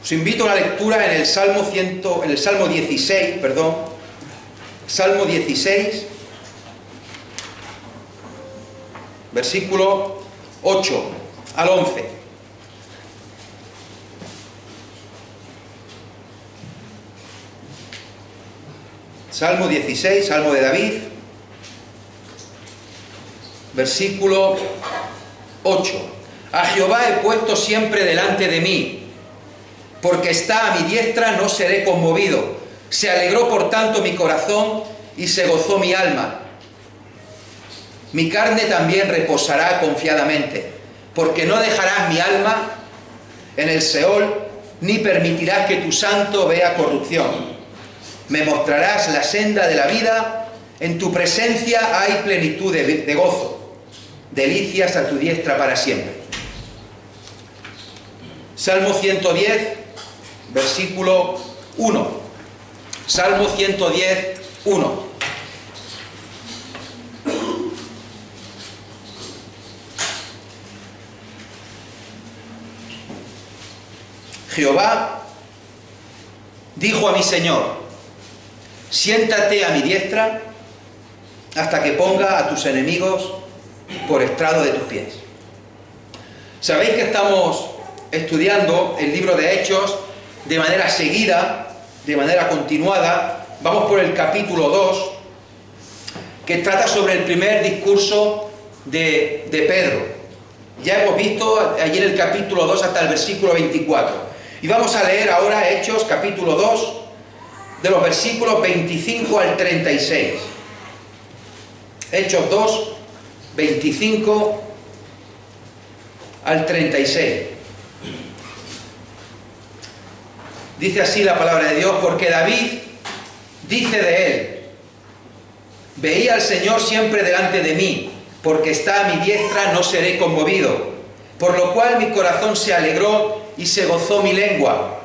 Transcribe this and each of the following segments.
Os invito a una lectura en el Salmo 16, Salmo 16, versículo 8 al 11. Salmo 16, Salmo de David, versículo 8. A Jehová he puesto siempre delante de mí, porque está a mi diestra, no seré conmovido. Se alegró por tanto mi corazón y se gozó mi alma. Mi carne también reposará confiadamente, porque no dejarás mi alma en el Seol, ni permitirás que tu santo vea corrupción. Me mostrarás la senda de la vida, en tu presencia hay plenitud de gozo, delicias a tu diestra para siempre. Salmo 110, versículo 1. Salmo 110, 1. Jehová dijo a mi Señor: siéntate a mi diestra hasta que ponga a tus enemigos por estrado de tus pies. Sabéis que estamos estudiando el libro de Hechos de manera seguida, de manera continuada. Vamos por el capítulo 2, que trata sobre el primer discurso de Pedro. Ya hemos visto allí en el capítulo 2 hasta el versículo 24. Y vamos a leer ahora Hechos capítulo 2, de los versículos 25 al 36. Hechos 2, 25 al 36. Dice así la palabra de Dios: porque David dice de él: veía al Señor siempre delante de mí, porque está a mi diestra, no seré conmovido. Por lo cual mi corazón se alegró y se gozó mi lengua,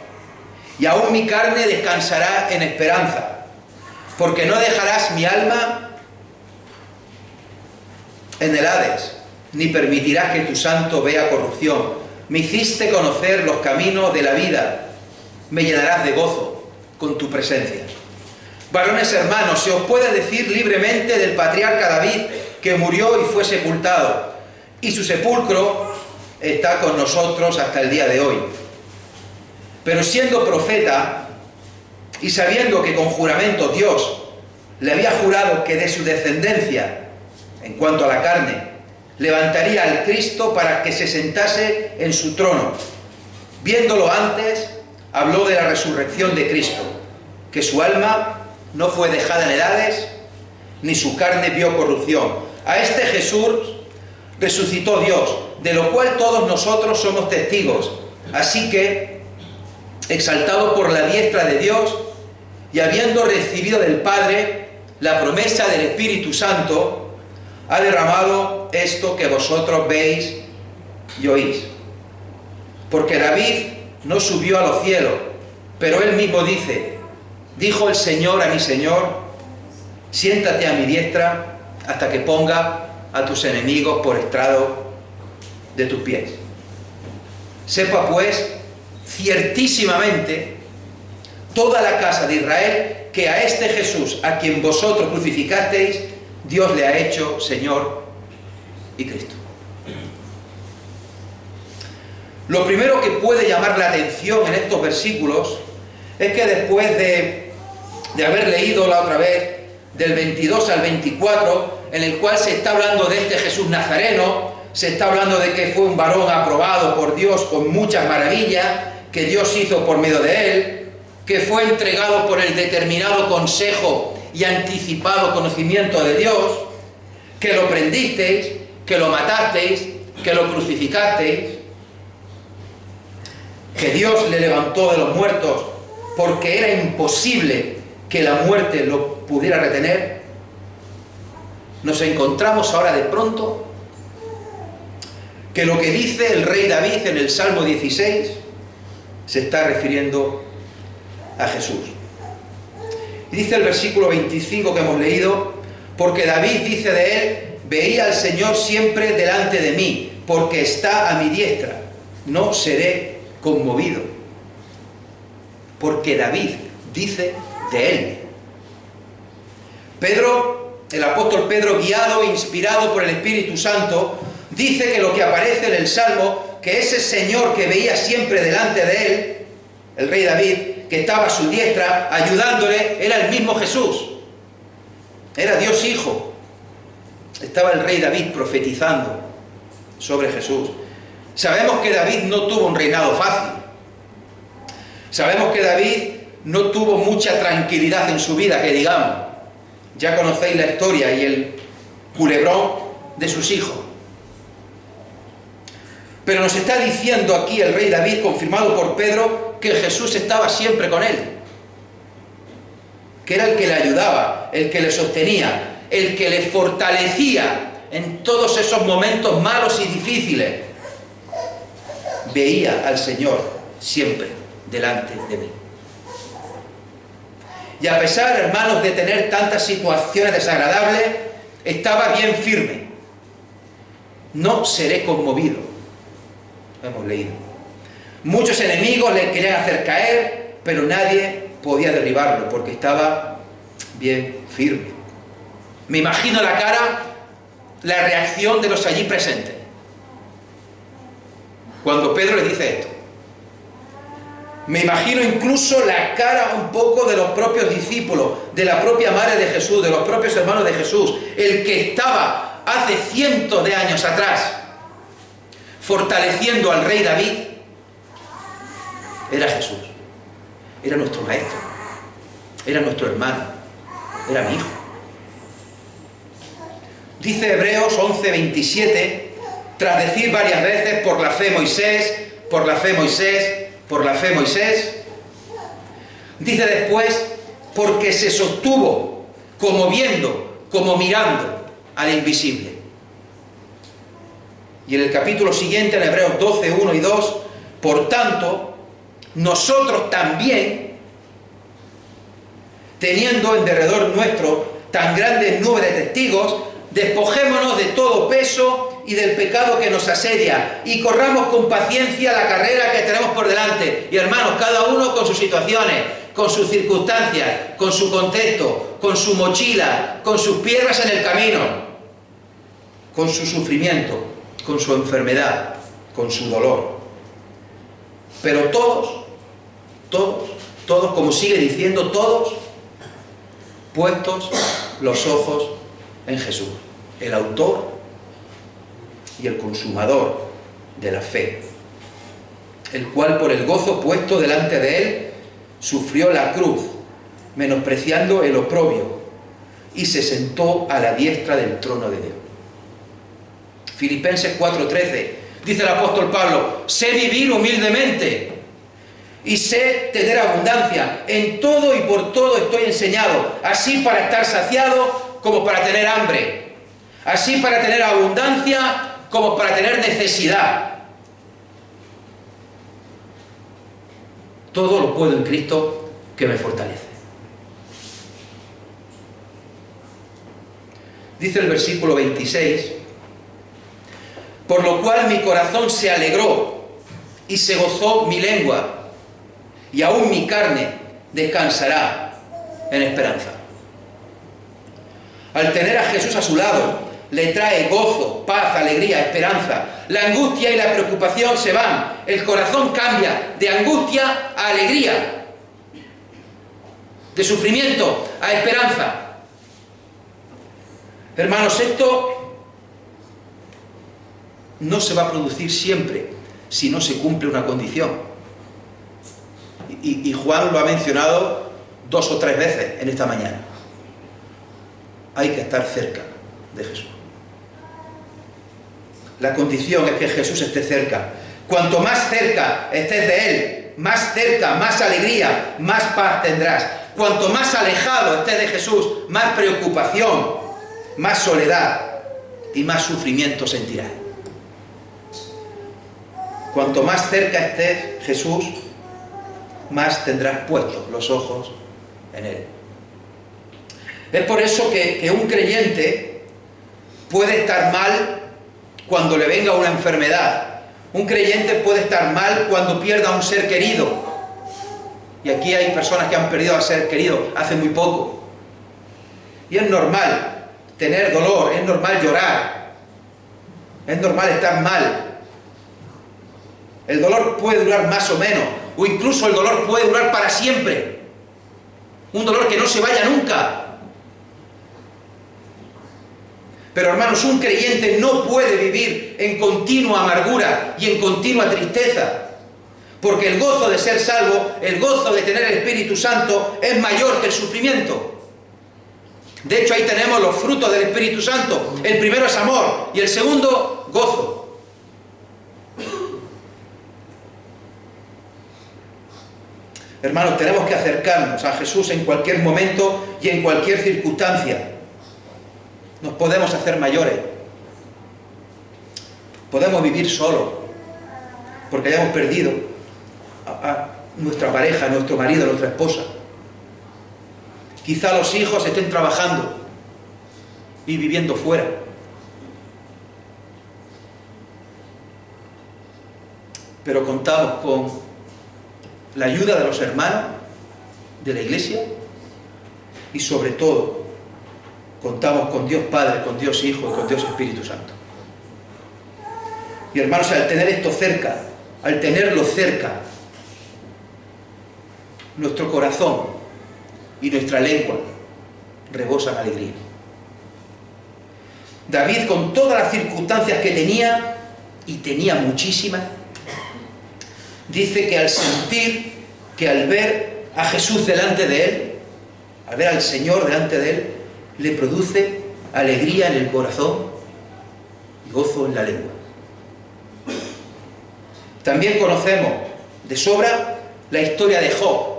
y aún mi carne descansará en esperanza, porque no dejarás mi alma en el Hades, ni permitirás que tu santo vea corrupción. Me hiciste conocer los caminos de la vida, me llenarás de gozo con tu presencia. Varones hermanos, se os puede decir libremente del patriarca David, que murió y fue sepultado, y su sepulcro está con nosotros hasta el día de hoy. Pero siendo profeta, y sabiendo que con juramento Dios le había jurado que de su descendencia, en cuanto a la carne, levantaría al Cristo para que se sentase en su trono, viéndolo antes, habló de la resurrección de Cristo, que su alma no fue dejada en el Hades, ni su carne vio corrupción. A este Jesús resucitó Dios, de lo cual todos nosotros somos testigos. Así que, exaltado por la diestra de Dios, y habiendo recibido del Padre la promesa del Espíritu Santo, ha derramado esto que vosotros veis y oís. Porque David no subió a los cielos, pero él mismo dice: dijo el Señor a mi Señor: siéntate a mi diestra hasta que ponga a tus enemigos por estrado de tus pies. Sepa pues ciertísimamente toda la casa de Israel que a este Jesús, a quien vosotros crucificasteis, Dios le ha hecho Señor y Cristo. Lo primero que puede llamar la atención en estos versículos es que después de haber leído la otra vez del 22 al 24, en el cual se está hablando de este Jesús Nazareno, se está hablando de que fue un varón aprobado por Dios con muchas maravillas que Dios hizo por medio de él, que fue entregado por el determinado consejo y anticipado conocimiento de Dios, que lo prendisteis, que lo matasteis, que lo crucificasteis, que Dios le levantó de los muertos porque era imposible que la muerte lo pudiera retener. Nos encontramos ahora de pronto que lo que dice el rey David en el Salmo 16 se está refiriendo a Jesús. Y dice el versículo 25 que hemos leído: porque David dice de él: veía al Señor siempre delante de mí, porque está a mi diestra, no seré conmovido. porque David dice de él. Pedro, el apóstol Pedro, guiado e inspirado por el Espíritu Santo, dice que lo que aparece en el Salmo, que ese Señor que veía siempre delante de él, el rey David, que estaba a su diestra ayudándole, era el mismo Jesús. Era Dios Hijo. Estaba el rey David profetizando sobre Jesús. Sabemos que David no tuvo un reinado fácil. Sabemos que David no tuvo mucha tranquilidad en su vida, que digamos. Ya conocéis la historia y el culebrón de sus hijos. Pero nos está diciendo aquí el rey David, confirmado por Pedro, que Jesús estaba siempre con él. Que era el que le ayudaba, el que le sostenía, el que le fortalecía en todos esos momentos malos y difíciles. Veía al Señor siempre delante de mí. Y a pesar, hermanos, de tener tantas situaciones desagradables, estaba bien firme. No seré conmovido. Hemos leído. Muchos enemigos le querían hacer caer, pero nadie podía derribarlo porque estaba bien firme. Me imagino la cara, la reacción de los allí presentes cuando Pedro le dice esto. Me imagino incluso la cara un poco de los propios discípulos, de la propia madre de Jesús, de los propios hermanos de Jesús, el que estaba hace cientos de años atrás fortaleciendo al rey David, era Jesús, era nuestro maestro, era nuestro hermano, era mi hijo. Dice Hebreos 11:27, tras decir varias veces, por la fe Moisés, por la fe Moisés, por la fe Moisés, dice después, porque se sostuvo como viendo, como mirando al invisible. Y en el capítulo siguiente, en Hebreos 12, 1 y 2, por tanto, nosotros también, teniendo en derredor nuestro tan grandes nubes de testigos, despojémonos de todo peso y del pecado que nos asedia, y corramos con paciencia la carrera que tenemos por delante. Y hermanos, cada uno con sus situaciones, con sus circunstancias, con su contexto, con su mochila, con sus piedras en el camino, con su sufrimiento, con su enfermedad, con su dolor. Pero todos, como sigue diciendo, todos, puestos los ojos en Jesús, el autor y el consumador de la fe, el cual por el gozo puesto delante de él sufrió la cruz, menospreciando el oprobio, y se sentó a la diestra del trono de Dios. Filipenses 4:13, dice el apóstol Pablo, sé vivir humildemente y sé tener abundancia, en todo y por todo estoy enseñado, así para estar saciado como para tener hambre, así para tener abundancia como para tener necesidad. Todo lo puedo en Cristo que me fortalece. Dice el versículo 26, por lo cual mi corazón se alegró y se gozó mi lengua, y aún mi carne descansará en esperanza. Al tener a Jesús a su lado, le trae gozo, paz, alegría, esperanza. La angustia y la preocupación se van. El corazón cambia de angustia a alegría, de sufrimiento a esperanza. Hermanos, esto no se va a producir siempre si no se cumple una condición. Y Juan lo ha mencionado 2 o 3 veces en esta mañana. Hay que estar cerca de Jesús. La condición es que Jesús esté cerca. Cuanto más cerca estés de Él, más cerca, más alegría, más paz tendrás. Cuanto más alejado estés de Jesús, más preocupación, más soledad y más sufrimiento sentirás. Cuanto más cerca estés Jesús, más tendrás puestos los ojos en Él. Es por eso que un creyente puede estar mal cuando le venga una enfermedad. Un creyente puede estar mal cuando pierda a un ser querido. Y aquí hay personas que han perdido a ser queridos hace muy poco. Y es normal tener dolor, es normal llorar, es normal estar mal. El dolor puede durar más o menos, o incluso el dolor puede durar para siempre. Un dolor que no se vaya nunca. Pero hermanos, un creyente no puede vivir en continua amargura y en continua tristeza. Porque el gozo de ser salvo, el gozo de tener el Espíritu Santo es mayor que el sufrimiento. De hecho, ahí tenemos los frutos del Espíritu Santo. El primero es amor y el segundo, gozo. Hermanos, tenemos que acercarnos a Jesús en cualquier momento y en cualquier circunstancia. Nos podemos hacer mayores. Podemos vivir solos, porque hayamos perdido a nuestra pareja, a nuestro marido, a nuestra esposa. Quizá los hijos estén trabajando y viviendo fuera. Pero contamos con la ayuda de los hermanos de la iglesia y sobre todo contamos con Dios Padre, con Dios Hijo y con Dios Espíritu Santo. Y hermanos, al tener esto cerca, al tenerlo cerca, nuestro corazón y nuestra lengua rebosan alegría. David, con todas las circunstancias que tenía, y tenía muchísimas, dice que al sentir, que al ver a Jesús delante de él, al ver al Señor delante de él, le produce alegría en el corazón y gozo en la lengua. También conocemos de sobra la historia de Job,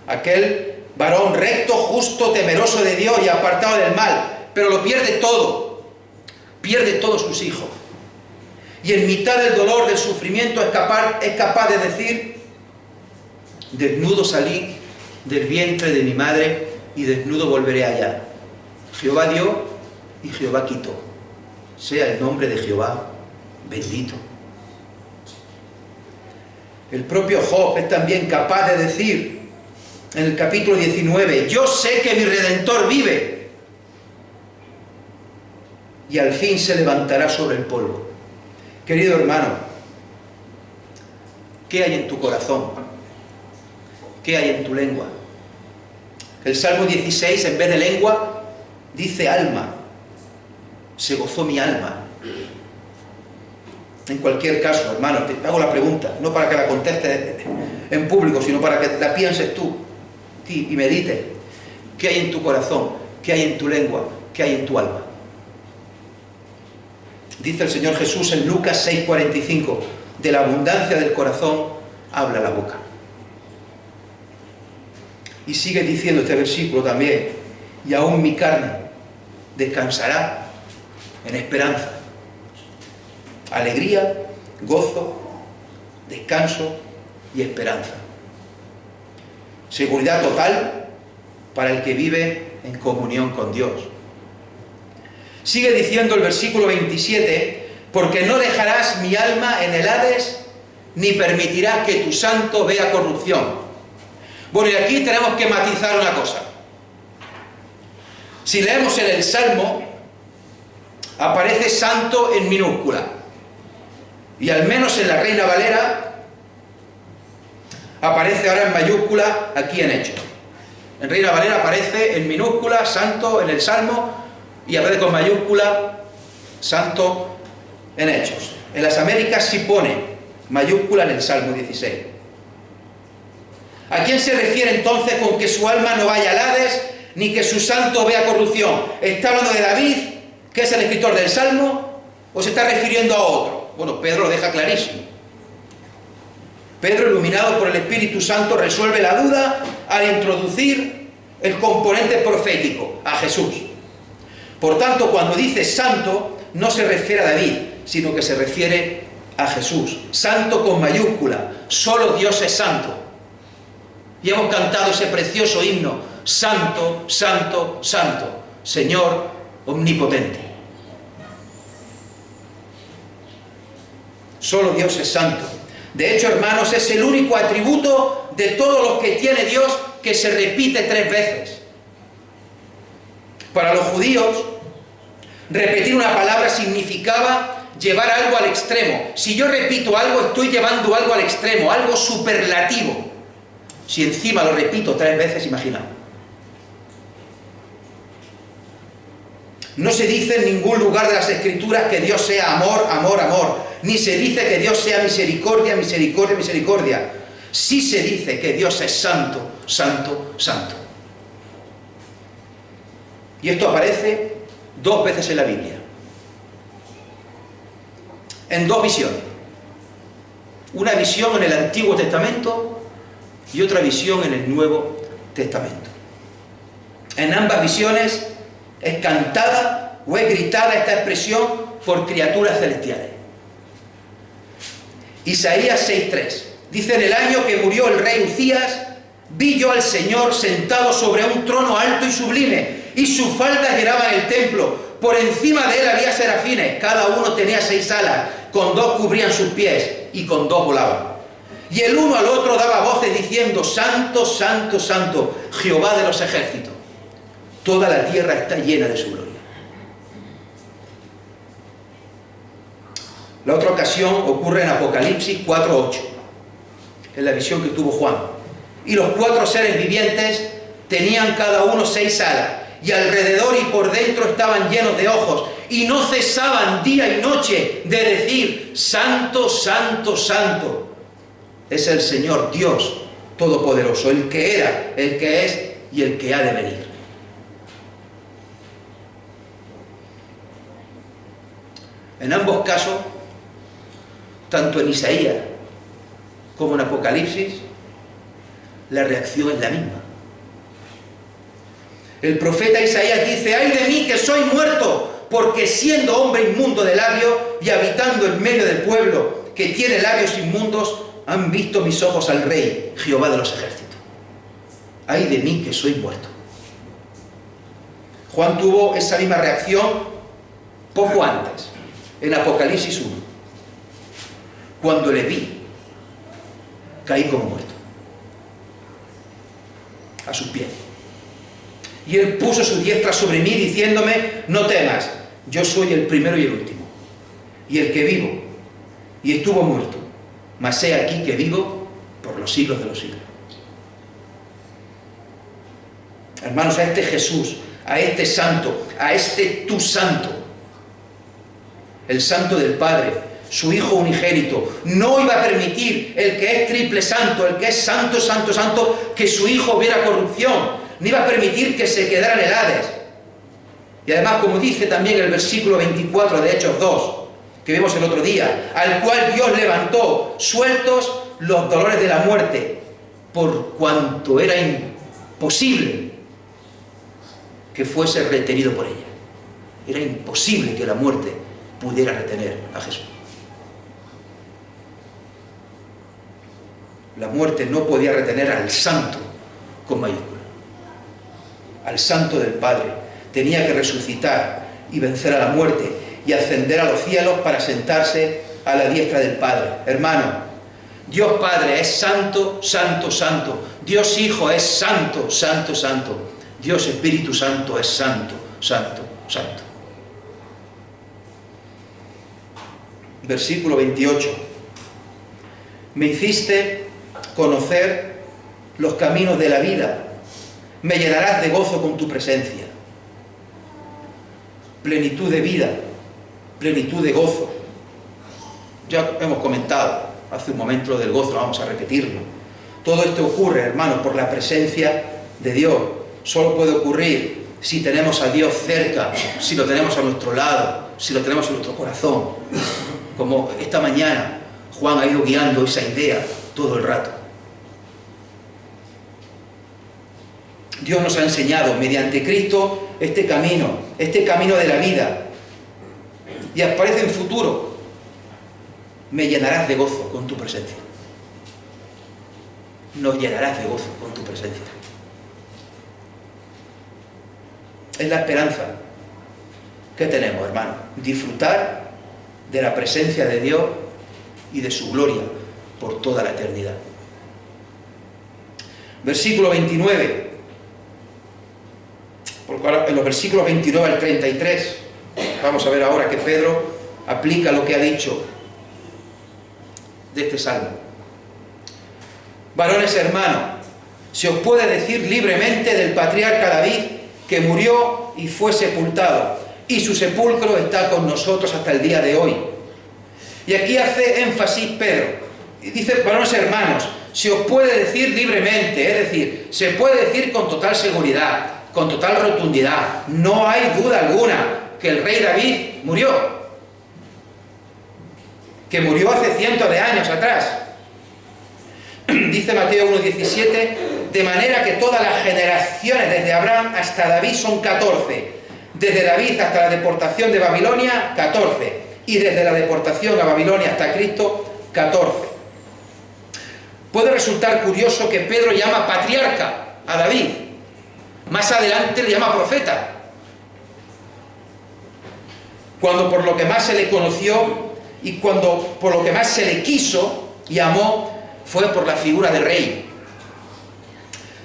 aquel varón recto, justo, temeroso de Dios y apartado del mal, pero lo pierde todos sus hijos. Y en mitad del dolor, del sufrimiento, es capaz de decir: desnudo salí del vientre de mi madre y desnudo volveré allá. Jehová dio y Jehová quitó. Sea el nombre de Jehová bendito. El propio Job es también capaz de decir en el capítulo 19: yo sé que mi Redentor vive y al fin se levantará sobre el polvo. Querido hermano, ¿qué hay en tu corazón? ¿Qué hay en tu lengua? El Salmo 16, en vez de lengua, dice alma. Se gozó mi alma. En cualquier caso, hermano, te hago la pregunta, no para que la contestes en público, sino para que la pienses tú y medites. ¿Qué hay en tu corazón? ¿Qué hay en tu lengua? ¿Qué hay en tu alma? Dice el Señor Jesús en Lucas 6:45, de la abundancia del corazón habla la boca. Y sigue diciendo este versículo también: y aún mi carne descansará en esperanza. Alegría, gozo, descanso y esperanza. Seguridad total para el que vive en comunión con Dios. Sigue diciendo el versículo 27, porque no dejarás mi alma en el Hades, ni permitirás que tu santo vea corrupción. Bueno, y aquí tenemos que matizar una cosa. Si leemos en el Salmo, aparece santo en minúscula. Y al menos en la Reina Valera aparece ahora en mayúscula aquí en Hechos. En Reina Valera aparece en minúscula santo en el Salmo y aparece con mayúscula santo en Hechos. En las Américas sí pone mayúscula en el Salmo 16. ¿A quién se refiere entonces con que su alma no vaya al Hades ni que su santo vea corrupción? ¿Está hablando de David, que es el escritor del Salmo, o se está refiriendo a otro? Bueno, Pedro lo deja clarísimo. Pedro, iluminado por el Espíritu Santo, resuelve la duda al introducir el componente profético, a Jesús. Por tanto, cuando dice santo, no se refiere a David, sino que se refiere a Jesús. Santo con mayúscula, solo Dios es santo. Y hemos cantado ese precioso himno: santo, santo, santo, Señor omnipotente. Solo Dios es santo. De hecho, hermanos, es el único atributo de todos los que tiene Dios que se repite 3 veces. Para los judíos, repetir una palabra significaba llevar algo al extremo. Si yo repito algo, estoy llevando algo al extremo, algo superlativo. Si encima lo repito 3 veces, imaginaos. No se dice en ningún lugar de las Escrituras que Dios sea amor, amor, amor. Ni se dice que Dios sea misericordia, misericordia, misericordia. Sí se dice que Dios es santo, santo, santo. Y esto aparece 2 veces en la Biblia. En 2 visiones. Una visión en el Antiguo Testamento y otra visión en el Nuevo Testamento. En ambas visiones es cantada o es gritada esta expresión por criaturas celestiales. Isaías 6:3 dice: en el año que murió el rey Uzías, vi yo al Señor sentado sobre un trono alto y sublime, y sus faldas llenaban el templo. Por encima de él había serafines, cada uno tenía 6 alas, con 2 cubrían sus pies y con 2 volaban. Y el uno al otro daba voces diciendo: Santo, Santo, Santo, Jehová de los ejércitos. Toda la tierra está llena de su gloria. La otra ocasión ocurre en Apocalipsis 4:8, en la visión que tuvo Juan. Y los 4 seres vivientes tenían cada uno 6 alas, y alrededor y por dentro estaban llenos de ojos, y no cesaban día y noche de decir: Santo, Santo, Santo es el Señor Dios Todopoderoso, el que era, el que es y el que ha de venir. En ambos casos, tanto en Isaías como en Apocalipsis, la reacción es la misma. El profeta Isaías dice: ¡ay de mí que soy muerto! Porque siendo hombre inmundo de labios y habitando en medio del pueblo que tiene labios inmundos, han visto mis ojos al Rey, Jehová de los ejércitos. ¡Ay de mí que soy muerto! Juan tuvo esa misma reacción poco antes, en Apocalipsis 1. Cuando le vi, caí como muerto a sus pies. Y él puso su diestra sobre mí, diciéndome: no temas, yo soy el primero y el último, y el que vivo, y estuvo muerto, mas he aquí que vivo por los siglos de los siglos. Hermanos, a este Jesús, a este santo, a este tu santo, el santo del Padre, su Hijo unigénito, no iba a permitir, el que es triple santo, el que es santo, santo, santo, que su Hijo viera corrupción. No iba a permitir que se quedara en el Hades. Y además, como dice también el versículo 24 de Hechos 2, que vimos el otro día, al cual Dios levantó sueltos los dolores de la muerte, por cuanto era imposible que fuese retenido por ella. Era imposible que la muerte pudiera retener a Jesús. La muerte no podía retener al santo con mayúscula, al santo del Padre. Tenía que resucitar y vencer a la muerte y ascender a los cielos para sentarse a la diestra del Padre. Hermano, Dios Padre es santo, santo, santo. Dios Hijo es santo, santo, santo. Dios Espíritu Santo es santo, santo, santo. Versículo 28. Me hiciste conocer los caminos de la vida, me llenarás de gozo con tu presencia. Plenitud de vida, plenitud de gozo. Ya hemos comentado hace un momento lo del gozo, vamos a repetirlo. Todo esto ocurre, hermanos, por la presencia de Dios. Solo puede ocurrir si tenemos a Dios cerca, si lo tenemos a nuestro lado, si lo tenemos en nuestro corazón. Como esta mañana Juan ha ido guiando esa idea todo el rato. Dios nos ha enseñado mediante Cristo este camino de la vida. Y aparece en futuro: me llenarás de gozo con tu presencia. Nos llenarás de gozo con tu presencia. Es la esperanza que tenemos, hermano. Disfrutar de la presencia de Dios y de su gloria por toda la eternidad. Versículo 29. En los versículos 29 al 33, vamos a ver ahora que Pedro aplica lo que ha dicho de este salmo. Varones hermanos, se os puede decir libremente del patriarca David, que murió y fue sepultado, y su sepulcro está con nosotros hasta el día de hoy. Y aquí hace énfasis Pedro, y dice, varones hermanos, se os puede decir libremente, es decir, se puede decir con total seguridad, con total rotundidad, no hay duda alguna que el rey David murió, que murió hace cientos de años atrás. Dice Mateo 1,17, de manera que todas las generaciones desde Abraham hasta David son 14, desde David hasta la deportación de Babilonia, 14, y desde la deportación a Babilonia hasta Cristo, 14. Puede resultar curioso que Pedro llama patriarca a David, más adelante le llama profeta, cuando por lo que más se le conoció y cuando por lo que más se le quiso y amó fue por la figura de rey.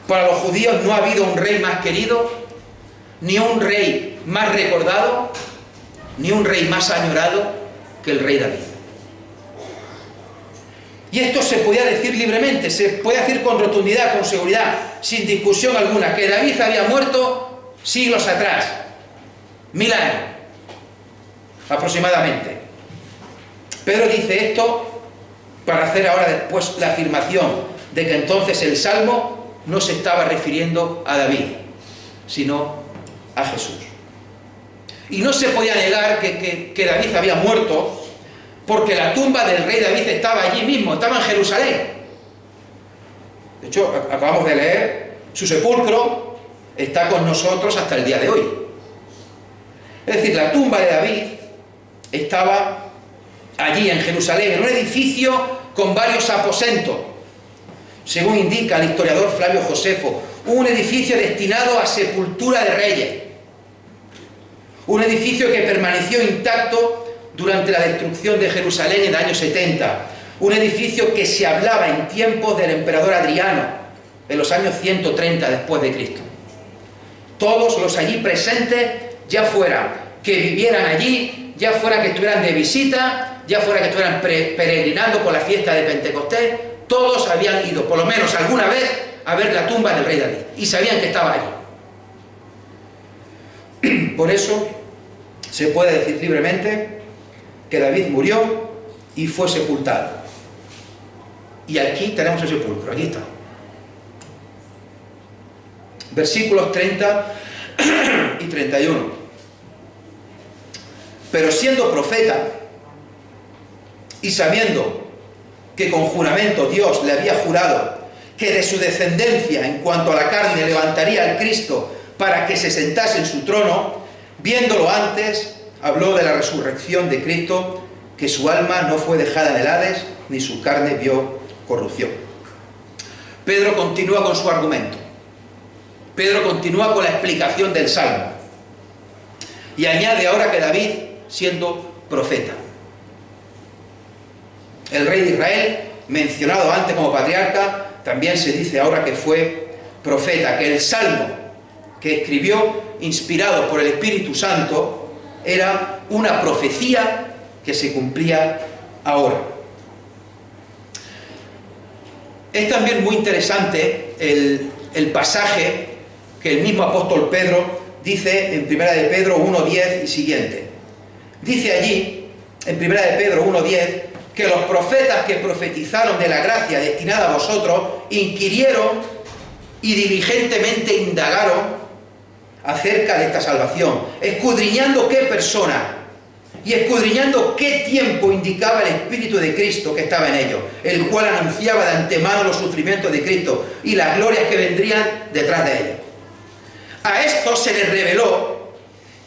Para los judíos no ha habido un rey más querido, ni un rey más recordado, ni un rey más añorado que el rey David. Y esto se podía decir libremente, se puede decir con rotundidad, con seguridad, sin discusión alguna, que David había muerto siglos atrás, 1000 años aproximadamente. Pedro dice esto para hacer ahora después la afirmación de que entonces el Salmo no se estaba refiriendo a David, sino a Jesús. Y no se podía negar que David había muerto, porque la tumba del rey David estaba allí mismo, estaba en Jerusalén. De hecho, acabamos de leer, su sepulcro está con nosotros hasta el día de hoy. Es decir, la tumba de David estaba allí en Jerusalén, en un edificio con varios aposentos. Según indica el historiador Flavio Josefo, un edificio destinado a sepultura de reyes. Un edificio que permaneció intacto durante la destrucción de Jerusalén en el año 70. Un edificio que se hablaba en tiempos del emperador Adriano, en los años 130 después de Cristo. Todos los allí presentes, ya fuera que vivieran allí, ya fuera que estuvieran de visita, ya fuera que estuvieran peregrinando por la fiesta de Pentecostés, todos habían ido, por lo menos alguna vez, a ver la tumba del rey David, y sabían que estaba allí. Por eso se puede decir libremente que David murió y fue sepultado. Y aquí tenemos el sepulcro, aquí está. Versículos 30 y 31. Pero siendo profeta y sabiendo que con juramento Dios le había jurado que de su descendencia en cuanto a la carne levantaría al Cristo para que se sentase en su trono, viéndolo antes, habló de la resurrección de Cristo, que su alma no fue dejada en el Hades, ni su carne vio corrupción. Pedro continúa con su argumento. Pedro continúa con la explicación del Salmo. Y añade ahora que David, siendo profeta, el rey de Israel, mencionado antes como patriarca, también se dice ahora que fue profeta, que el Salmo que escribió, inspirado por el Espíritu Santo, era una profecía que se cumplía ahora. Es también muy interesante el pasaje que el mismo apóstol Pedro dice en 1 de Pedro 1:10 y siguiente. Dice allí, en 1 de Pedro 1:10, que los profetas que profetizaron de la gracia destinada a vosotros inquirieron y diligentemente indagaron acerca de esta salvación, escudriñando qué persona y escudriñando qué tiempo indicaba el Espíritu de Cristo que estaba en ellos, el cual anunciaba de antemano los sufrimientos de Cristo y las glorias que vendrían detrás de ellos. A estos se les reveló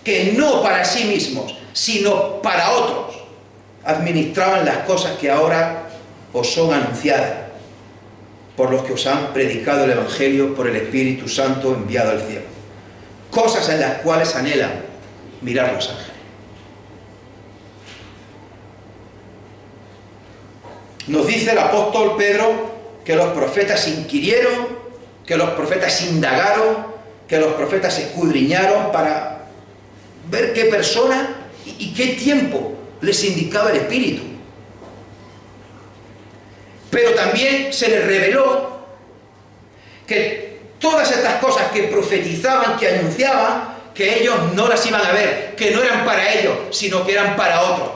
que no para sí mismos, sino para otros, administraban las cosas que ahora os son anunciadas, por los que os han predicado el Evangelio por el Espíritu Santo enviado al cielo. Cosas en las cuales anhelan mirar los ángeles. Nos dice el apóstol Pedro que los profetas inquirieron, que los profetas indagaron, que los profetas escudriñaron para ver qué persona y qué tiempo les indicaba el Espíritu. Pero también se les reveló que todas estas cosas que profetizaban, que anunciaban, que ellos no las iban a ver, que no eran para ellos, sino que eran para otros.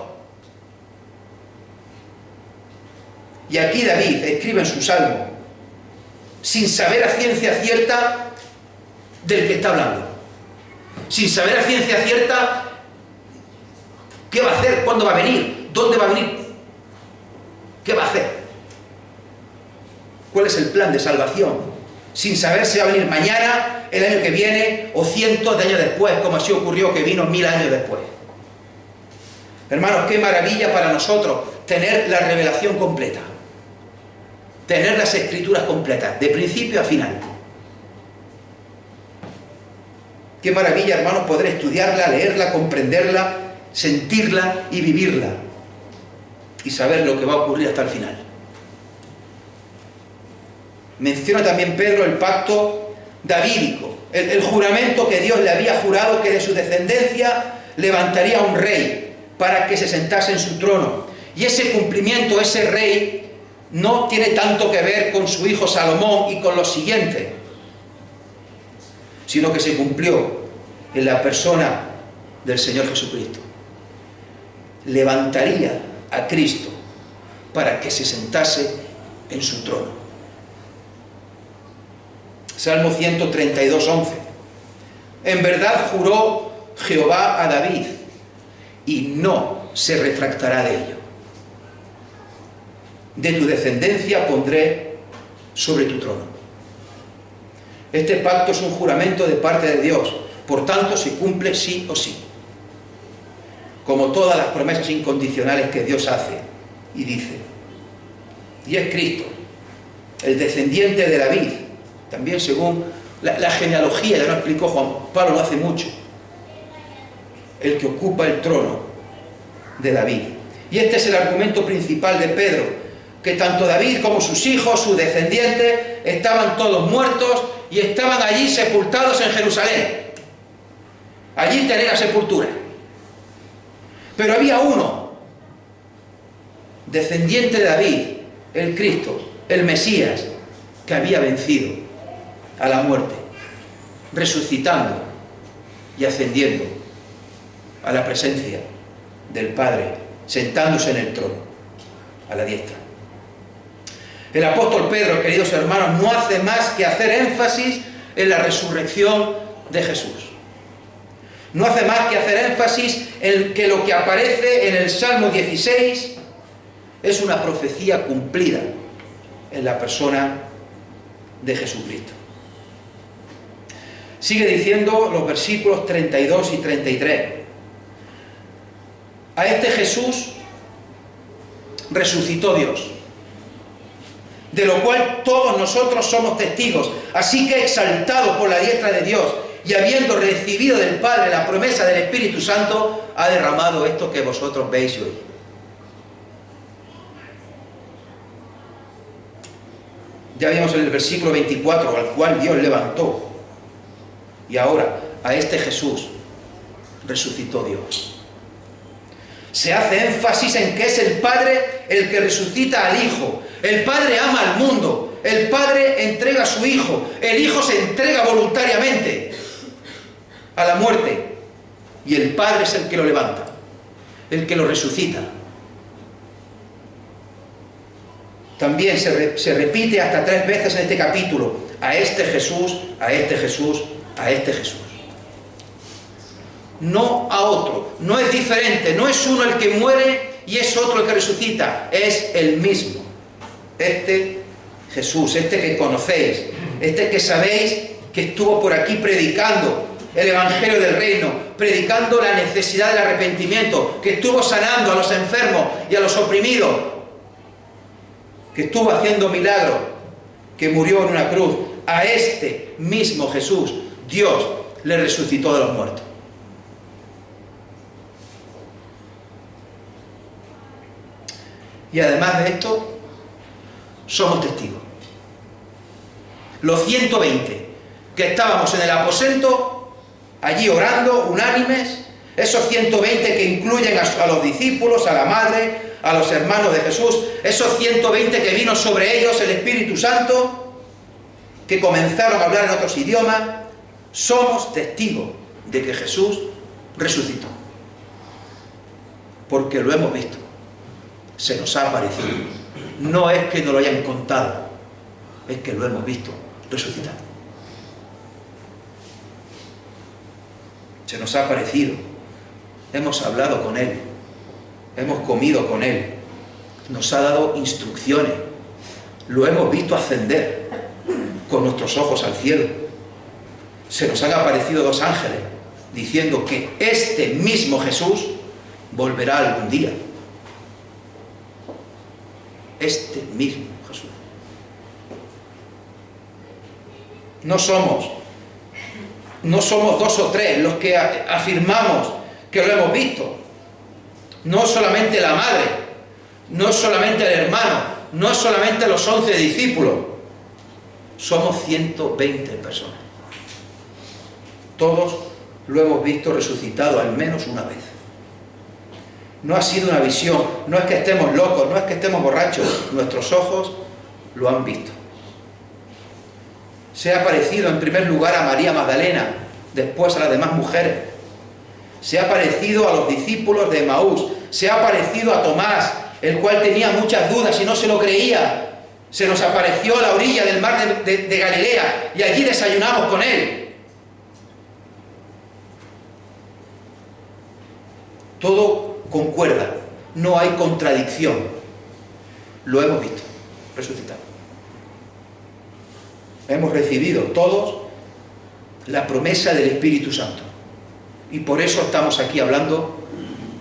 Y aquí David escribe en su salmo, sin saber a ciencia cierta del que está hablando, sin saber a ciencia cierta qué va a hacer, cuándo va a venir, dónde va a venir, qué va a hacer, cuál es el plan de salvación, sin saber si va a venir mañana, el año que viene o cientos de años después, como así ocurrió que vino 1000 años después. Hermanos, qué maravilla para nosotros tener la revelación completa, tener las escrituras completas, de principio a final. Qué maravilla, hermanos, poder estudiarla, leerla, comprenderla, sentirla y vivirla, y saber lo que va a ocurrir hasta el final. Menciona también Pedro el pacto davídico, el juramento que Dios le había jurado que de su descendencia levantaría un rey para que se sentase en su trono. Y ese cumplimiento, ese rey, no tiene tanto que ver con su hijo Salomón y con los siguientes, sino que se cumplió en la persona del Señor Jesucristo. Levantaría a Cristo para que se sentase en su trono. Salmo 132, 11. En verdad juró Jehová a David, y no se retractará de ello. De tu descendencia pondré sobre tu trono. Este pacto es un juramento de parte de Dios, por tanto se cumple sí o sí, como todas las promesas incondicionales que Dios hace y dice. Y es Cristo, el descendiente de David, también según la genealogía, ya lo explicó Juan Pablo no hace mucho, el que ocupa el trono de David. Y este es el argumento principal de Pedro, que tanto David como sus hijos, sus descendientes, estaban todos muertos y estaban allí sepultados en Jerusalén. Allí tenía la sepultura. Pero había uno, descendiente de David, el Cristo, el Mesías, que había vencido a la muerte, resucitando y ascendiendo a la presencia del Padre, sentándose en el trono, a la diestra. El apóstol Pedro, queridos hermanos, no hace más que hacer énfasis en la resurrección de Jesús. No hace más que hacer énfasis en que lo que aparece en el Salmo 16 es una profecía cumplida en la persona de Jesucristo. Sigue diciendo los versículos 32 y 33. A este Jesús resucitó Dios, de lo cual todos nosotros somos testigos. Así que, exaltado por la diestra de Dios y habiendo recibido del Padre la promesa del Espíritu Santo, ha derramado esto que vosotros veis hoy. Ya vimos en el versículo 24, al cual Dios levantó. Y ahora, a este Jesús resucitó Dios. Se hace énfasis en que es el Padre el que resucita al Hijo. El Padre ama al mundo. El Padre entrega a su Hijo. El Hijo se entrega voluntariamente a la muerte. Y el Padre es el que lo levanta, el que lo resucita. También se repite hasta 3 veces en este capítulo: a este Jesús, a este Jesús, a este Jesús. No a otro, no es diferente, no es uno el que muere y es otro el que resucita, es el mismo. Este Jesús, este que conocéis, este que sabéis que estuvo por aquí predicando el Evangelio del Reino, predicando la necesidad del arrepentimiento, que estuvo sanando a los enfermos y a los oprimidos, que estuvo haciendo milagros, que murió en una cruz. A este mismo Jesús, Dios le resucitó de los muertos. Y además de esto, somos testigos. Los 120 que estábamos en el aposento, allí orando, unánimes, esos 120 que incluyen a los discípulos, a la madre, a los hermanos de Jesús, esos 120 que vino sobre ellos el Espíritu Santo, que comenzaron a hablar en otros idiomas, somos testigos de que Jesús resucitó. Porque lo hemos visto, se nos ha aparecido. No es que nos lo hayan contado, es que lo hemos visto resucitar. Se nos ha aparecido, hemos hablado con Él, hemos comido con Él, nos ha dado instrucciones, lo hemos visto ascender con nuestros ojos al cielo. Se nos han aparecido 2 ángeles diciendo que este mismo Jesús volverá algún día. Este mismo Jesús. No somos 2 o 3 los que afirmamos que lo hemos visto. No solamente la madre, no solamente el hermano, no solamente los 11 discípulos. Somos 120 personas. Todos lo hemos visto resucitado al menos una vez. No ha sido una visión, no es que estemos locos, no es que estemos borrachos, nuestros ojos lo han visto. Se ha aparecido en primer lugar a María Magdalena, después a las demás mujeres. Se ha aparecido a los discípulos de Emaús, se ha aparecido a Tomás, el cual tenía muchas dudas y no se lo creía. Se nos apareció a la orilla del mar de Galilea y allí desayunamos con él. Todo concuerda, no hay contradicción. Lo hemos visto resucitado. Hemos recibido todos la promesa del Espíritu Santo. Y por eso estamos aquí hablando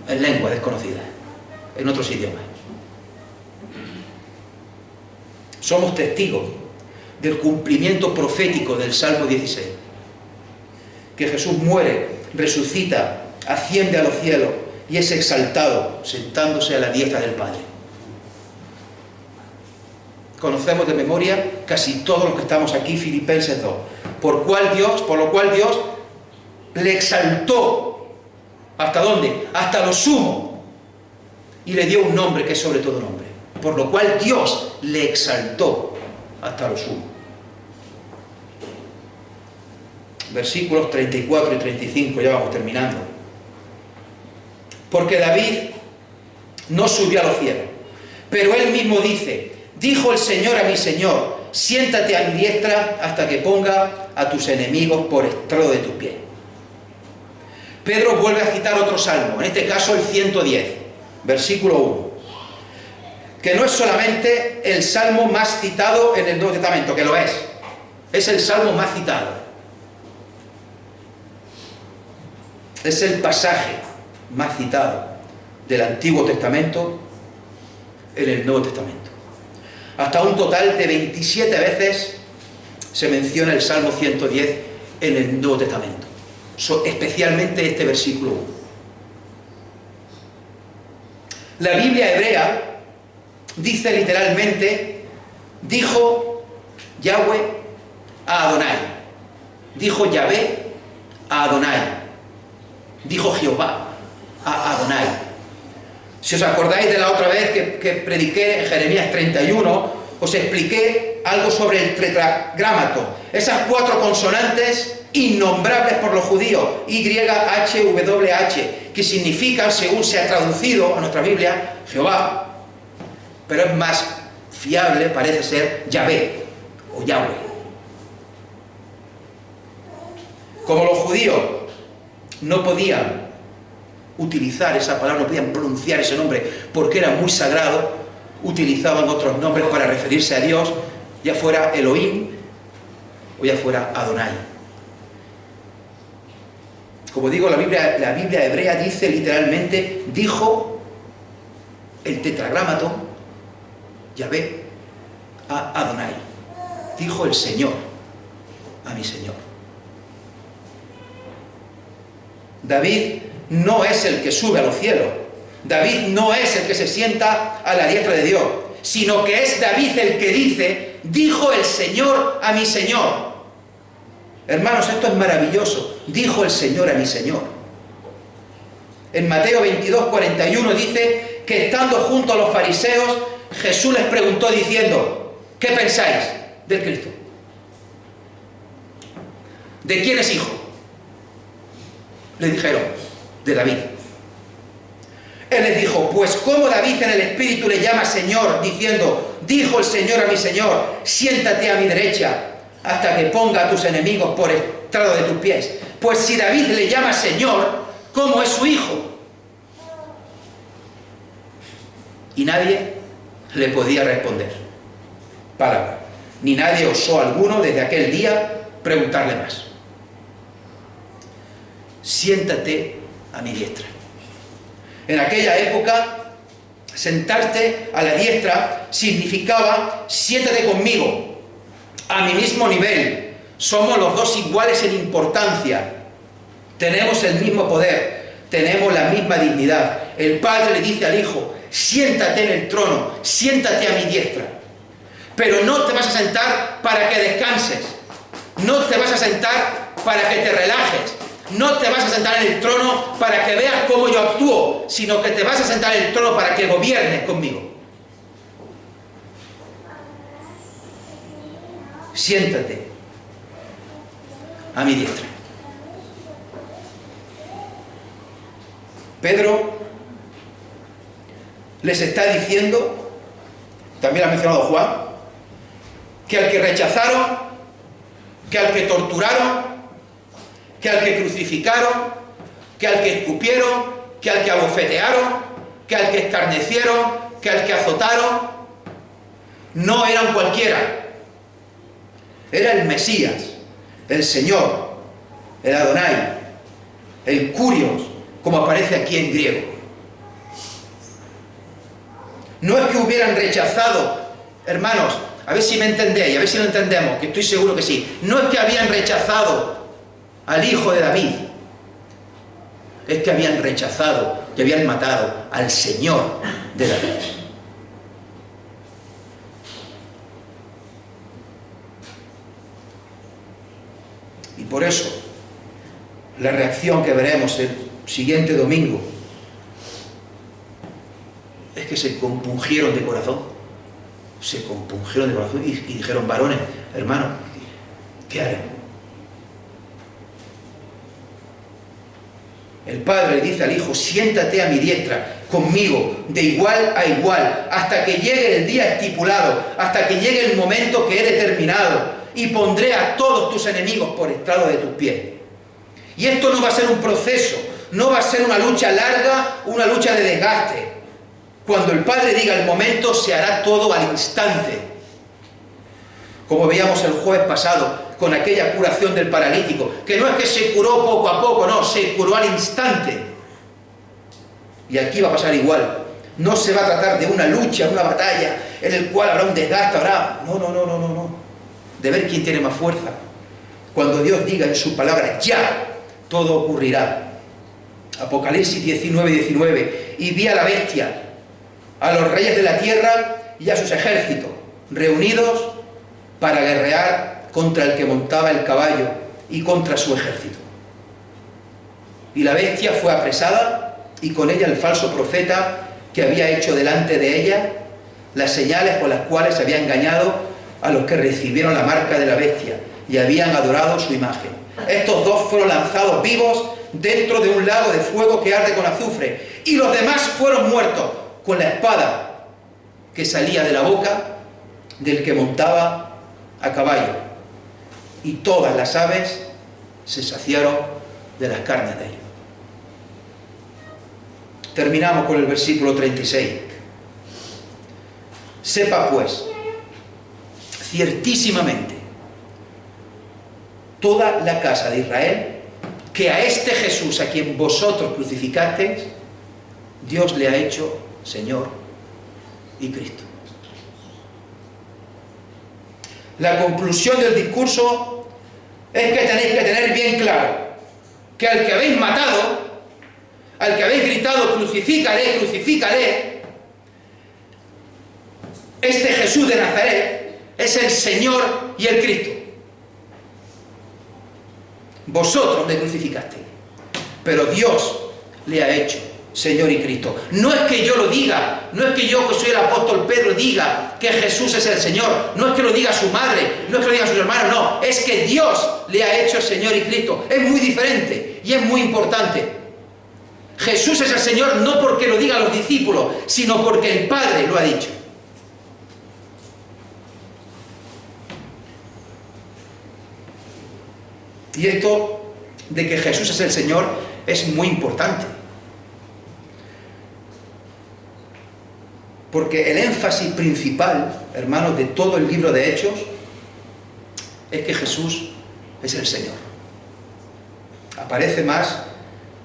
en lenguas desconocidas, en otros idiomas. Somos testigos del cumplimiento profético del Salmo 16. Que Jesús muere, resucita, asciende a los cielos y es exaltado, sentándose a la diestra del Padre. Conocemos de memoria casi todos los que estamos aquí, Filipenses 2, por lo cual Dios le exaltó. ¿Hasta dónde? Hasta lo sumo. Y le dio un nombre que es sobre todo nombre. Por lo cual Dios le exaltó hasta lo sumo. Versículos 34 y 35, ya vamos terminando. Porque David no subió a los cielos, pero él mismo dice: dijo el Señor a mi Señor, siéntate a mi diestra hasta que ponga a tus enemigos por estrado de tus pies. Pedro vuelve a citar otro salmo, en este caso el 110, versículo 1, que no es solamente el salmo más citado en el Nuevo Testamento, que lo es el salmo más citado. Es el pasaje más citado del Antiguo Testamento en el Nuevo Testamento. Hasta un total de 27 veces se menciona el Salmo 110 en el Nuevo Testamento, especialmente este versículo 1. La Biblia hebrea dice literalmente: dijo Yahweh a Adonai, dijo Yahvé a Adonai, dijo Jehová a Adonai. Si os acordáis de la otra vez que prediqué en Jeremías 31, os expliqué algo sobre el tetragrámato, esas 4 consonantes innombrables por los judíos, YHWH, que significan, según se ha traducido a nuestra Biblia, Jehová, pero es más fiable, parece ser, Yahvé o Yahweh. Como los judíos no podían utilizar esa palabra, no podían pronunciar ese nombre porque era muy sagrado, utilizaban otros nombres para referirse a Dios, ya fuera Elohim o ya fuera Adonai. Como digo, la Biblia hebrea dice literalmente: dijo el tetragrámato Yahvé a Adonai, dijo el Señor a mi Señor. David no es el que sube a los cielos, David no es el que se sienta a la diestra de Dios, sino que es David el que dice, dijo el Señor a mi Señor. Hermanos, esto es maravilloso. Dijo el Señor a mi Señor. En Mateo 22, 41 dice que estando junto a los fariseos, Jesús les preguntó diciendo, ¿qué pensáis del Cristo? ¿De quién es hijo? Le dijeron, de David. Él les dijo, pues como David en el Espíritu le llama Señor, diciendo, dijo el Señor a mi Señor, siéntate a mi derecha, hasta que ponga a tus enemigos por estrado de tus pies. Pues si David le llama Señor, ¿cómo es su hijo? Y nadie le podía responder palabra, ni nadie osó alguno desde aquel día preguntarle más. Siéntate a mi diestra. En aquella época, sentarte a la diestra significaba, siéntate conmigo, a mi mismo nivel. Somos los dos iguales en importancia. Tenemos el mismo poder, tenemos la misma dignidad. El Padre le dice al Hijo, siéntate en el trono, siéntate a mi diestra. Pero no te vas a sentar para que descanses, no te vas a sentar para que te relajes, no te vas a sentar en el trono para que veas cómo yo actúo, sino que te vas a sentar en el trono para que gobiernes conmigo. Siéntate a mi diestra. Pedro les está diciendo, también ha mencionado Juan, que al que rechazaron, que al que torturaron, que al que crucificaron, que al que escupieron, que al que abofetearon, que al que escarnecieron, que al que azotaron, no eran cualquiera. Era el Mesías, el Señor, el Adonai, el Kurios, como aparece aquí en griego. No es que hubieran rechazado, hermanos, a ver si me entendéis, a ver si lo entendemos, que estoy seguro que sí. No es que habían rechazado al hijo de David, es que habían rechazado, que habían matado al Señor de David. Y por eso, la reacción que veremos el siguiente domingo es que se compungieron de corazón. Se compungieron de corazón y dijeron, varones, hermanos, ¿qué haremos? El Padre dice al Hijo, siéntate a mi diestra, conmigo, de igual a igual, hasta que llegue el día estipulado, hasta que llegue el momento que he determinado, y pondré a todos tus enemigos por estrado de tus pies. Y esto no va a ser un proceso, no va a ser una lucha larga, una lucha de desgaste. Cuando el Padre diga el momento, se hará todo al instante. Como veíamos el jueves pasado, con aquella curación del paralítico, que no es que se curó poco a poco, no, se curó al instante. Y aquí va a pasar igual. No se va a tratar de una lucha, una batalla, en el cual habrá un desgaste, habrá... No. De ver quién tiene más fuerza. Cuando Dios diga en su palabra, ya, todo ocurrirá. Apocalipsis 19:19. Y vi a la bestia, a los reyes de la tierra y a sus ejércitos, reunidos para guerrear contra el que montaba el caballo y contra su ejército. Y la bestia fue apresada, y con ella el falso profeta que había hecho delante de ella las señales con las cuales había engañado a los que recibieron la marca de la bestia y habían adorado su imagen. Estos dos fueron lanzados vivos dentro de un lago de fuego que arde con azufre, y los demás fueron muertos con la espada que salía de la boca del que montaba a caballo, y todas las aves se saciaron de las carnes de ellos. Terminamos con el versículo 36. Sepa pues, ciertísimamente, toda la casa de Israel, que a este Jesús a quien vosotros crucificasteis, Dios le ha hecho Señor y Cristo. La conclusión del discurso es que tenéis que tener bien claro que al que habéis matado, al que habéis gritado crucifícale, crucifícale, Este Jesús de Nazaret es el Señor y el Cristo. Vosotros le crucificasteis, pero Dios le ha hecho Señor y Cristo. No es que yo lo diga, no es que yo, que soy el apóstol Pedro, diga que Jesús es el Señor, no es que lo diga su madre, no es que lo diga sus hermanos, no, es que Dios le ha hecho Señor y Cristo. Es muy diferente y es muy importante. Jesús es el Señor no porque lo digan los discípulos, sino porque el Padre lo ha dicho. Y esto de que Jesús es el Señor es muy importante. Porque el énfasis principal, hermanos, de todo el libro de Hechos, es que Jesús es el Señor. Aparece más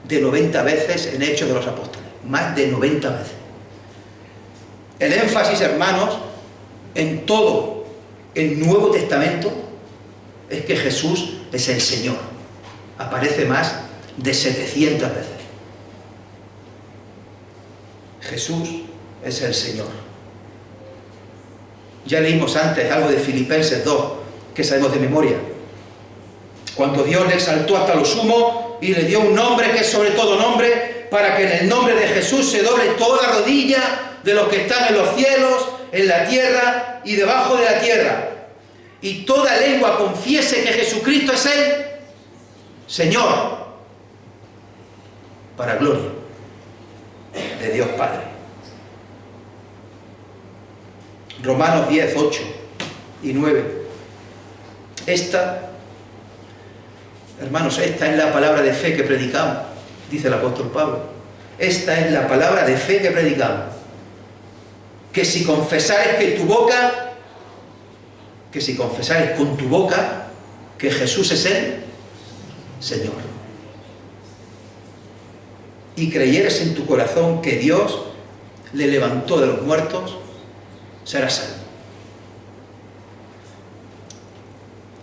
de 90 veces en Hechos de los Apóstoles. Más de 90 veces. El énfasis, hermanos, en todo el Nuevo Testamento es que Jesús es el Señor. Aparece más de 700 veces. Jesús es el Señor. Ya leímos antes algo de Filipenses 2, que sabemos de memoria. Cuando Dios le exaltó hasta lo sumo y le dio un nombre que es sobre todo nombre, para que en el nombre de Jesús se doble toda rodilla de los que están en los cielos, en la tierra y debajo de la tierra. Y toda lengua confiese que Jesucristo es el Señor, para gloria de Dios Padre. Romanos 10, 8 y 9. Esta, hermanos, esta es la palabra de fe que predicamos, dice el apóstol Pablo. Esta es la palabra de fe que predicamos. Que si confesares con tu boca que Jesús es el Señor, y creyeres en tu corazón que Dios le levantó de los muertos, serás salvo.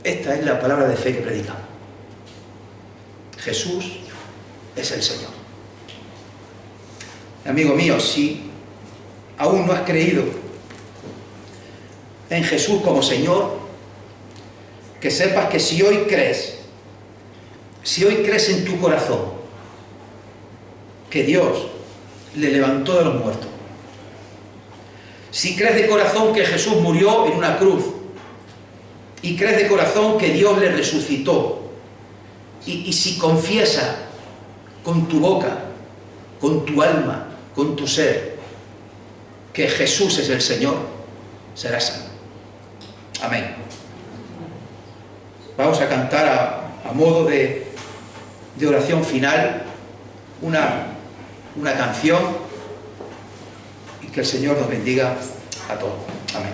Esta es la palabra de fe que predicamos. Jesús es el Señor. Amigo mío, si aún no has creído en Jesús como Señor, que sepas que si hoy crees en tu corazón que Dios le levantó de los muertos, si crees de corazón que Jesús murió en una cruz, y crees de corazón que Dios le resucitó, y si confiesas con tu boca, con tu alma, con tu ser, que Jesús es el Señor, serás salvo. Amén. Vamos a cantar a modo de oración final una canción, y que el Señor nos bendiga a todos. Amén.